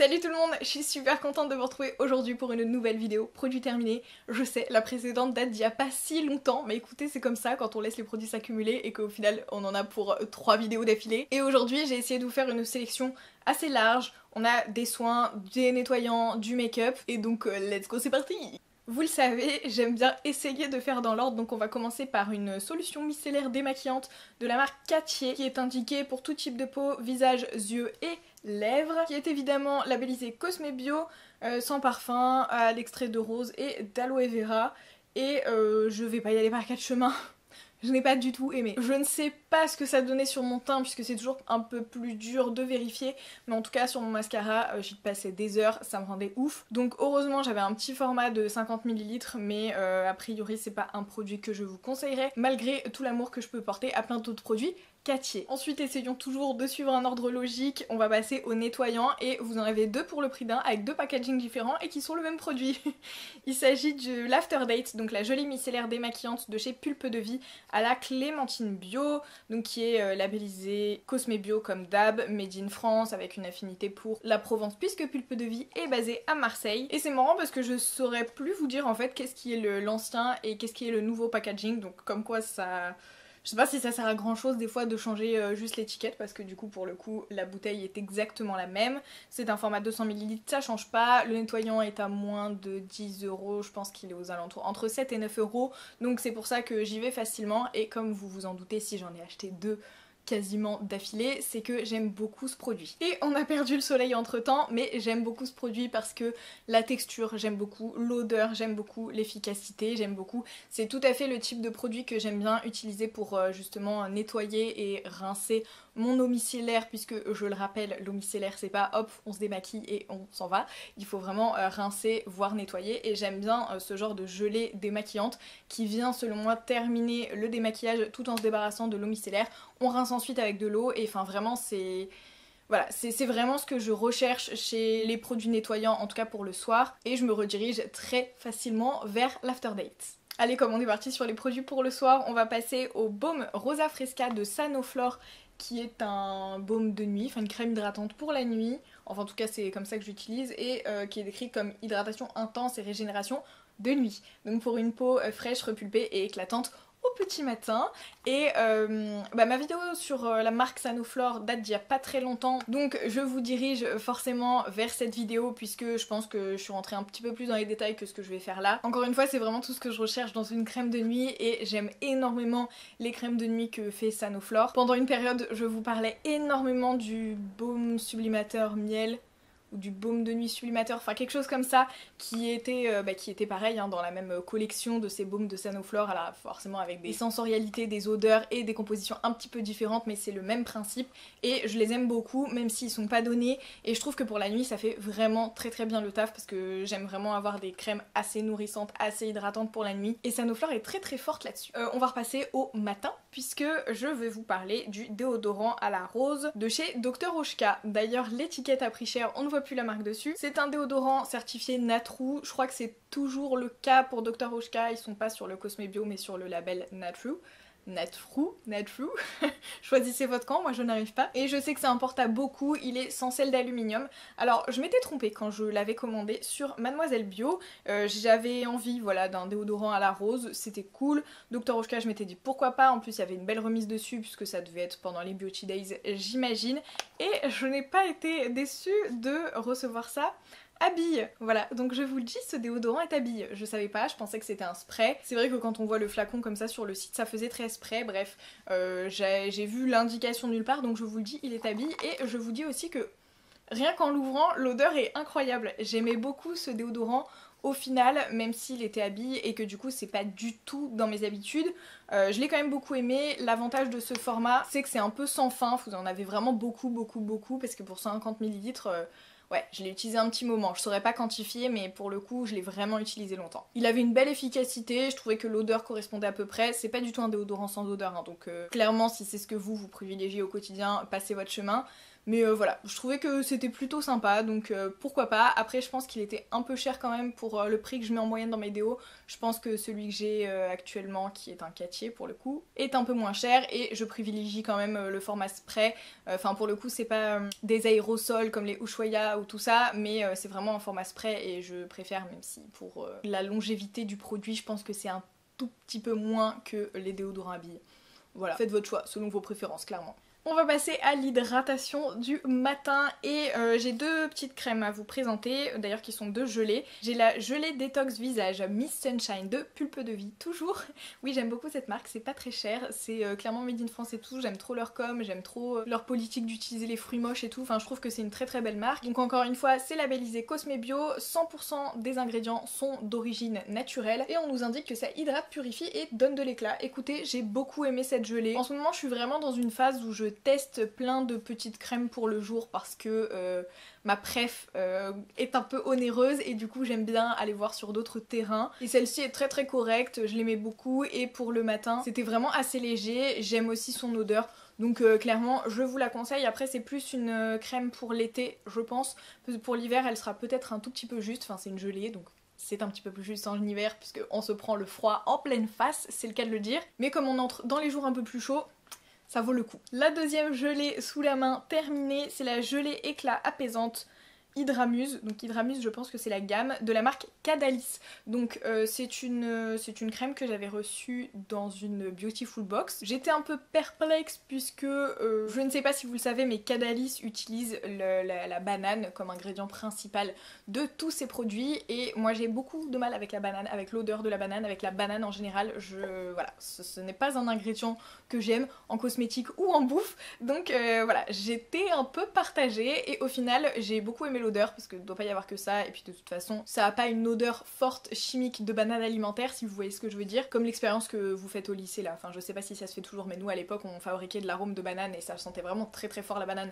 Salut tout le monde, je suis super contente de vous retrouver aujourd'hui pour une nouvelle vidéo, produit terminé. Je sais, la précédente date d'il y a pas si longtemps, mais écoutez c'est comme ça quand on laisse les produits s'accumuler et qu'au final on en a pour 3 vidéos d'affilée. Et aujourd'hui j'ai essayé de vous faire une sélection assez large, on a des soins, des nettoyants, du make-up, et donc let's go, c'est parti! Vous le savez, j'aime bien essayer de faire dans l'ordre, donc on va commencer par une solution micellaire démaquillante de la marque Cattier qui est indiquée pour tout type de peau, visage, yeux et lèvres, qui est évidemment labellisée Cosme Bio, sans parfum, à l'extrait de rose et d'aloe vera, et je vais pas y aller par 4 chemins. Je n'ai pas du tout aimé. Je ne sais pas ce que ça donnait sur mon teint puisque c'est toujours un peu plus dur de vérifier, mais en tout cas sur mon mascara j'y passais des heures, ça me rendait ouf. Donc heureusement j'avais un petit format de 50 ml, mais a priori c'est pas un produit que je vous conseillerais malgré tout l'amour que je peux porter à plein d'autres produits Cattier. Ensuite essayons toujours de suivre un ordre logique, on va passer au nettoyant et vous en avez deux pour le prix d'un avec deux packagings différents et qui sont le même produit. Il s'agit de l'After Date, donc la jolie micellaire démaquillante de chez Pulpe de Vie à la clémentine bio, donc qui est labellisée Cosme Bio comme d'hab, made in France avec une affinité pour la Provence puisque Pulpe de Vie est basée à Marseille. Et c'est marrant parce que je saurais plus vous dire en fait qu'est-ce qui est l'ancien et qu'est-ce qui est le nouveau packaging, donc comme quoi ça... Je sais pas si ça sert à grand chose des fois de changer juste l'étiquette parce que du coup pour le coup la bouteille est exactement la même. C'est un format 200 ml, ça change pas. Le nettoyant est à moins de 10 €, je pense qu'il est aux alentours entre 7 et 9 €. Donc c'est pour ça que j'y vais facilement et comme vous vous en doutez si j'en ai acheté deux quasiment d'affilée, c'est que j'aime beaucoup ce produit. Et on a perdu le soleil entre temps, mais j'aime beaucoup ce produit parce que la texture j'aime beaucoup, l'odeur j'aime beaucoup, l'efficacité j'aime beaucoup. C'est tout à fait le type de produit que j'aime bien utiliser pour justement nettoyer et rincer mon eau micellaire, puisque je le rappelle, l'eau micellaire c'est pas hop on se démaquille et on s'en va, il faut vraiment rincer voire nettoyer et j'aime bien ce genre de gelée démaquillante qui vient selon moi terminer le démaquillage tout en se débarrassant de l'eau micellaire. On rince ensuite avec de l'eau et enfin vraiment c'est... Voilà, c'est vraiment ce que je recherche chez les produits nettoyants, en tout cas pour le soir, et je me redirige très facilement vers l'After Date. Allez, comme on est parti sur les produits pour le soir, on va passer au baume Rosa Fresca de Sanoflore, qui est un baume de nuit, enfin une crème hydratante pour la nuit, enfin en tout cas c'est comme ça que j'utilise, et qui est décrit comme hydratation intense et régénération de nuit. Donc pour une peau fraîche, repulpée et éclatante au petit matin. Et ma vidéo sur la marque Sanoflore date d'il y a pas très longtemps, donc je vous dirige forcément vers cette vidéo puisque je pense que je suis rentrée un petit peu plus dans les détails que ce que je vais faire là. Encore une fois c'est vraiment tout ce que je recherche dans une crème de nuit et j'aime énormément les crèmes de nuit que fait Sanoflore. Pendant une période je vous parlais énormément du baume sublimateur miel ou du baume de nuit sublimateur, enfin quelque chose comme ça, qui était pareil hein, dans la même collection de ces baumes de Sanoflore, alors forcément avec des sensorialités, des odeurs et des compositions un petit peu différentes, mais c'est le même principe et je les aime beaucoup même s'ils sont pas donnés et je trouve que pour la nuit ça fait vraiment très bien le taf parce que j'aime vraiment avoir des crèmes assez nourrissantes, assez hydratantes pour la nuit et Sanoflore est très forte là-dessus. On va repasser au matin puisque je vais vous parler du déodorant à la rose de chez Dr Oshka. D'ailleurs l'étiquette a pris cher, on ne voit plus la marque dessus. C'est un déodorant certifié Natrue, je crois que c'est toujours le cas pour Dr Oshka, ils sont pas sur le Cosme Bio mais sur le label Natrue. Choisissez votre camp, moi je n'arrive pas. Et je sais que ça importe à beaucoup, il est sans sel d'aluminium. Alors je m'étais trompée quand je l'avais commandé sur Mademoiselle Bio. J'avais envie voilà, d'un déodorant à la rose, c'était cool. Dr Oshka je m'étais dit pourquoi pas, en plus il y avait une belle remise dessus puisque ça devait être pendant les Beauty Days j'imagine. Et je n'ai pas été déçue de recevoir ça à bille. Voilà, donc je vous le dis, ce déodorant est à bille. Je savais pas, je pensais que c'était un spray. C'est vrai que quand on voit le flacon comme ça sur le site, ça faisait très spray, bref. J'ai vu l'indication nulle part, donc je vous le dis, il est à bille. Et je vous dis aussi que rien qu'en l'ouvrant, l'odeur est incroyable. J'aimais beaucoup ce déodorant au final, même s'il était à bille et que du coup c'est pas du tout dans mes habitudes. Je l'ai quand même beaucoup aimé. L'avantage de ce format, c'est que c'est un peu sans fin. Vous en avez vraiment beaucoup parce que pour 150 ml... ouais, je l'ai utilisé un petit moment, je saurais pas quantifier mais pour le coup je l'ai vraiment utilisé longtemps. Il avait une belle efficacité, je trouvais que l'odeur correspondait à peu près, c'est pas du tout un déodorant sans odeur hein, donc clairement si c'est ce que vous privilégiez au quotidien, passez votre chemin. Mais voilà, je trouvais que c'était plutôt sympa, donc pourquoi pas. Après je pense qu'il était un peu cher quand même pour le prix que je mets en moyenne dans mes déos. Je pense que celui que j'ai actuellement, qui est un 4 pour le coup, est un peu moins cher et je privilégie quand même le format spray. Enfin pour le coup c'est pas des aérosols comme les Ushuaïa ou tout ça, mais c'est vraiment un format spray et je préfère, même si pour la longévité du produit je pense que c'est un tout petit peu moins que les déodorants à billes. Voilà, faites votre choix selon vos préférences clairement. On va passer à l'hydratation du matin et j'ai deux petites crèmes à vous présenter, d'ailleurs qui sont deux gelées. J'ai la gelée détox visage Miss Sunshine de Pulpe de Vie, toujours. Oui, j'aime beaucoup cette marque, c'est pas très cher, c'est clairement made in France et tout, j'aime trop leur com, j'aime trop leur politique d'utiliser les fruits moches et tout, enfin je trouve que c'est une très très belle marque. Donc encore une fois, c'est labellisé Cosme Bio, 100% des ingrédients sont d'origine naturelle et on nous indique que ça hydrate, purifie et donne de l'éclat. Écoutez, j'ai beaucoup aimé cette gelée. En ce moment, je suis vraiment dans une phase où je teste plein de petites crèmes pour le jour parce que ma préf est un peu onéreuse et du coup j'aime bien aller voir sur d'autres terrains. Et celle-ci est très très correcte, je l'aimais beaucoup et pour le matin c'était vraiment assez léger, j'aime aussi son odeur. Donc clairement je vous la conseille. Après c'est plus une crème pour l'été je pense, pour l'hiver elle sera peut-être un tout petit peu juste, enfin c'est une gelée donc c'est un petit peu plus juste en hiver puisqu'on se prend le froid en pleine face, c'est le cas de le dire. Mais comme on entre dans les jours un peu plus chauds, ça vaut le coup. La deuxième gelée sous la main terminée, c'est la gelée éclat apaisante Hydramuse. Donc Hydramuse, je pense que c'est la gamme de la marque Cadalis. Donc c'est une crème que j'avais reçue dans une Beautiful Box. J'étais un peu perplexe puisque je ne sais pas si vous le savez, mais Cadalis utilise la banane comme ingrédient principal de tous ses produits et moi j'ai beaucoup de mal avec la banane, avec l'odeur de la banane, avec la banane en général. Voilà, ce n'est pas un ingrédient que j'aime en cosmétique ou en bouffe. Donc voilà, j'étais un peu partagée et au final j'ai beaucoup aimé l'odeur parce qu'il ne doit pas y avoir que ça et puis de toute façon ça a pas une odeur forte chimique de banane alimentaire si vous voyez ce que je veux dire, comme l'expérience que vous faites au lycée là, enfin je sais pas si ça se fait toujours mais nous à l'époque on fabriquait de l'arôme de banane et ça sentait vraiment très très fort la banane.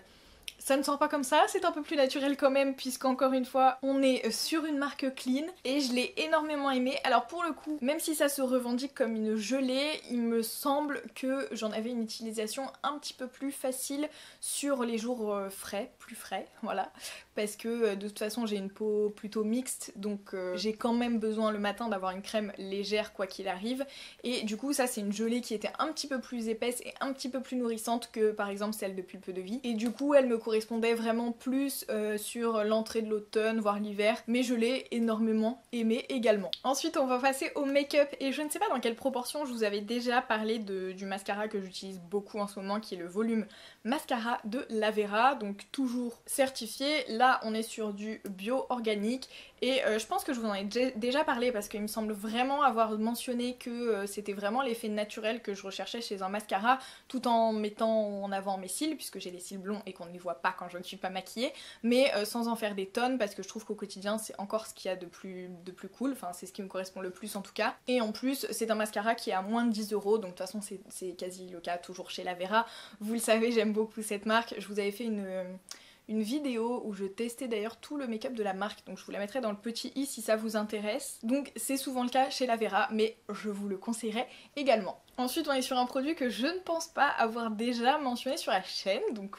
Ça ne sent pas comme ça, c'est un peu plus naturel quand même puisqu'encore une fois on est sur une marque clean et je l'ai énormément aimé. Alors pour le coup, même si ça se revendique comme une gelée, il me semble que j'en avais une utilisation un petit peu plus facile sur les jours frais, plus frais, voilà. Parce que de toute façon j'ai une peau plutôt mixte donc j'ai quand même besoin le matin d'avoir une crème légère quoi qu'il arrive. Et du coup ça c'est une gelée qui était un petit peu plus épaisse et un petit peu plus nourrissante que par exemple celle de Pulpe de Vie. Et du coup elle me correspondait vraiment plus sur l'entrée de l'automne voire l'hiver, mais je l'ai énormément aimée également. Ensuite on va passer au make-up et je ne sais pas dans quelle proportion je vous avais déjà parlé du mascara que j'utilise beaucoup en ce moment qui est le volume mascara de Lavera, donc toujours certifié. Là on est sur du bio organique et je pense que je vous en ai déjà parlé parce qu'il me semble vraiment avoir mentionné que c'était vraiment l'effet naturel que je recherchais chez un mascara tout en mettant en avant mes cils puisque j'ai les cils blonds et qu'on ne les voit pas quand je ne suis pas maquillée, mais sans en faire des tonnes parce que je trouve qu'au quotidien c'est encore ce qu'il y a de plus cool, enfin c'est ce qui me correspond le plus en tout cas. Et en plus c'est un mascara qui est à moins de 10 euros, donc de toute façon c'est quasi le cas toujours chez Lavera. Vous le savez, j'aime beaucoup cette marque, je vous avais fait une vidéo où je testais d'ailleurs tout le make-up de la marque, donc je vous la mettrai dans le petit i si ça vous intéresse. Donc c'est souvent le cas chez Lavera, mais je vous le conseillerais également. Ensuite on est sur un produit que je ne pense pas avoir déjà mentionné sur la chaîne, donc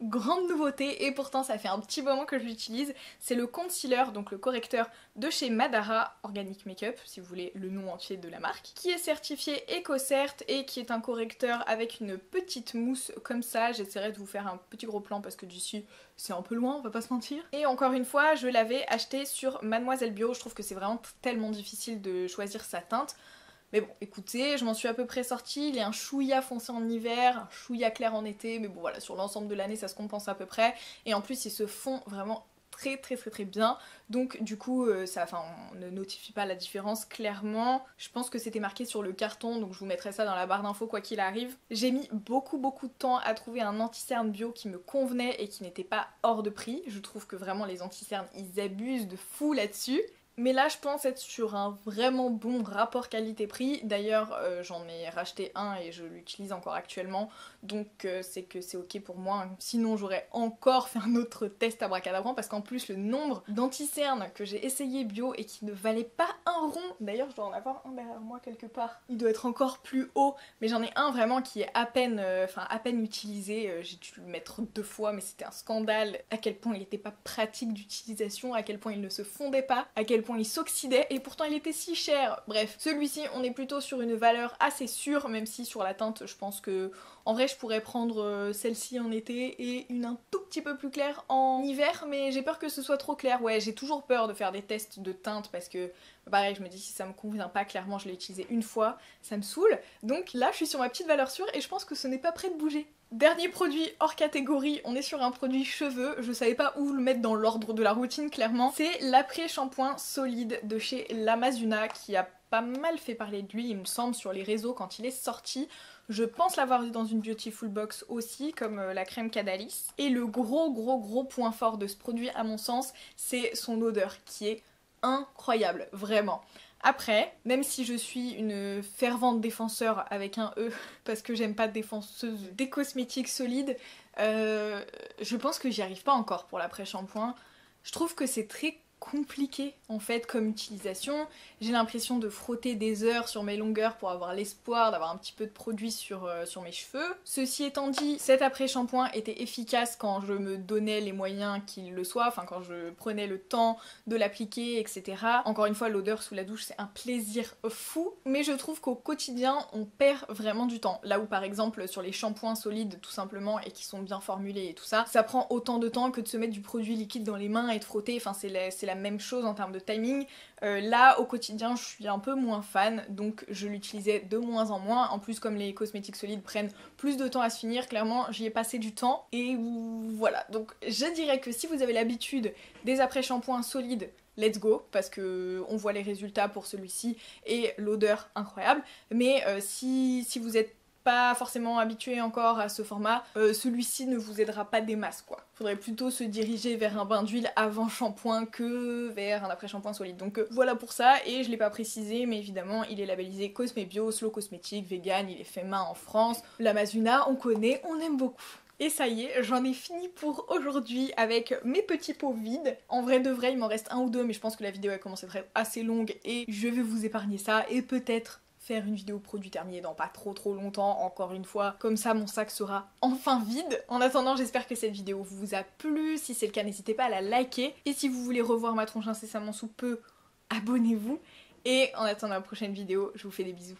grande nouveauté et pourtant ça fait un petit moment que je l'utilise, c'est le concealer, donc le correcteur de chez Madara Organic Makeup, si vous voulez le nom entier de la marque, qui est certifié EcoCert et qui est un correcteur avec une petite mousse comme ça. J'essaierai de vous faire un petit gros plan parce que d'ici c'est un peu loin, on va pas se mentir. Et encore une fois, je l'avais acheté sur Mademoiselle Bio, je trouve que c'est vraiment tellement difficile de choisir sa teinte. Mais bon, écoutez, je m'en suis à peu près sortie, il est un chouïa foncé en hiver, un chouïa clair en été, mais bon voilà, sur l'ensemble de l'année ça se compense à peu près. Et en plus il se fond vraiment très bien, donc du coup on ne notifie pas la différence clairement. Je pense que c'était marqué sur le carton, donc je vous mettrai ça dans la barre d'infos quoi qu'il arrive. J'ai mis beaucoup de temps à trouver un anti-cerne bio qui me convenait et qui n'était pas hors de prix. Je trouve que vraiment les anti-cernes ils abusent de fou là-dessus. Mais là je pense être sur un vraiment bon rapport qualité-prix. D'ailleurs j'en ai racheté un et je l'utilise encore actuellement, donc c'est que c'est ok pour moi. Sinon j'aurais encore fait un autre test à bracadabrant, parce qu'en plus le nombre d'anti-cernes que j'ai essayé bio et qui ne valait pas un rond, d'ailleurs je dois en avoir un derrière moi quelque part, il doit être encore plus haut, mais j'en ai un vraiment qui est à peine utilisé. J'ai dû le mettre 2 fois, mais c'était un scandale à quel point il n'était pas pratique d'utilisation, à quel point il ne se fondait pas, à quel point il s'oxydait, et pourtant il était si cher. Bref, celui-ci on est plutôt sur une valeur assez sûre, même si sur la teinte je pense que en vrai je pourrais prendre celle-ci en été et une un tout petit peu plus claire en hiver, mais j'ai peur que ce soit trop clair. Ouais, j'ai toujours peur de faire des tests de teinte parce que pareil, je me dis si ça me convient pas, clairement je l'ai utilisé une fois, ça me saoule. Donc là je suis sur ma petite valeur sûre et je pense que ce n'est pas prêt de bouger. Dernier produit hors catégorie, on est sur un produit cheveux, je savais pas où le mettre dans l'ordre de la routine clairement. C'est l'après-shampoing solide de chez l'Amazuna qui a pas mal fait parler de lui il me semble sur les réseaux quand il est sorti. Je pense l'avoir vu dans une Beautiful Box aussi, comme la crème Cadalis. Et le gros point fort de ce produit à mon sens, c'est son odeur qui est incroyable, vraiment. Après, même si je suis une fervente défenseur avec un E, parce que j'aime pas défenseuse des cosmétiques solides, je pense que j'y arrive pas encore pour l'après-shampoing. Je trouve que c'est très compliqué en fait comme utilisation. J'ai l'impression de frotter des heures sur mes longueurs pour avoir l'espoir d'avoir un petit peu de produit sur mes cheveux. Ceci étant dit, cet après-shampoing était efficace quand je me donnais les moyens qu'il le soit, enfin quand je prenais le temps de l'appliquer, etc. Encore une fois, l'odeur sous la douche c'est un plaisir fou, mais je trouve qu'au quotidien on perd vraiment du temps. Là où par exemple sur les shampoings solides tout simplement et qui sont bien formulés et tout ça, ça prend autant de temps que de se mettre du produit liquide dans les mains et de frotter, enfin c'est la même chose en termes de timing. Là au quotidien je suis un peu moins fan, donc je l'utilisais de moins en moins. En plus comme les cosmétiques solides prennent plus de temps à se finir, clairement j'y ai passé du temps et voilà. Donc je dirais que si vous avez l'habitude des après-shampoings solides, let's go, parce que on voit les résultats pour celui-ci et l'odeur incroyable. Mais si vous êtes pas forcément habitué encore à ce format, celui-ci ne vous aidera pas des masses quoi. Faudrait plutôt se diriger vers un bain d'huile avant shampoing que vers un après shampoing solide. Donc voilà pour ça, et je l'ai pas précisé mais évidemment il est labellisé Cosme Bio, Slow Cosmétique, vegan, il est fait main en France. L'Amazuna on connaît, on aime beaucoup. Et ça y est, j'en ai fini pour aujourd'hui avec mes petits pots vides. En vrai de vrai, il m'en reste un ou deux, mais je pense que la vidéo a commencé à être assez longue et je vais vous épargner ça et peut-être faire une vidéo produit terminé dans pas trop longtemps, encore une fois, comme ça mon sac sera enfin vide. En attendant, j'espère que cette vidéo vous a plu, si c'est le cas n'hésitez pas à la liker, et si vous voulez revoir ma tronche incessamment sous peu, abonnez-vous, et en attendant la prochaine vidéo, je vous fais des bisous.